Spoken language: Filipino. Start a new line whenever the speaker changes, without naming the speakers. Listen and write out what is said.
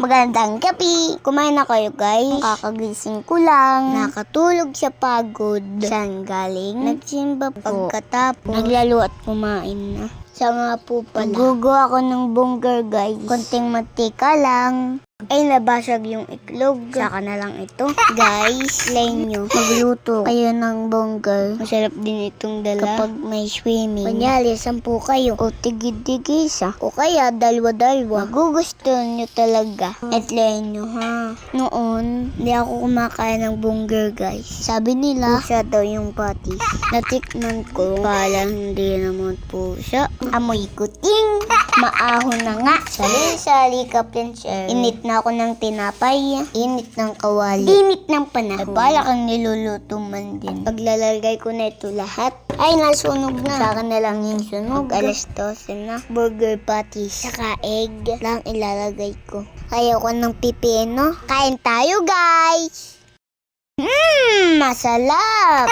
Magandang gabi! Kumain na kayo guys? Kakagising ko lang. Nakatulog sa pagod. Saan galing? Nagsimba po. Pagkatapos, naglalo at kumain na. Sa nga po pala, nagugo ako ng bonggar guys. Konting mantika lang. Ay, nabasag yung iklog. Saka na lang ito. Guys, lain nyo. Magluto kayo ng bonggar. Masarap din itong dala kapag may swimming. Kunyari, 10 kayo. O tigid-tigid isa. O kaya, dalawa-dalawa. Magugustuhan nyo talaga. At lain nyo ha. Noon, hindi ako kumakain ng bonggar guys. Sabi nila, pusa daw yung patis. Natikman ko. Pala hindi naman pusa. Amoy kuting. Maahon na nga. Sali-sali ka, Pincher. Init na ako ng tinapay. Init ng kawali. Init ng panahon. Bala kang niluluto man din. Paglalagay ko na ito lahat. Ay, nasunog na. Saka na lang yung sunog. Alas 12 na. Burger patties. Saka egg lang ilalagay ko. Ayaw ko ng pipino. Kain tayo, guys! Masarap!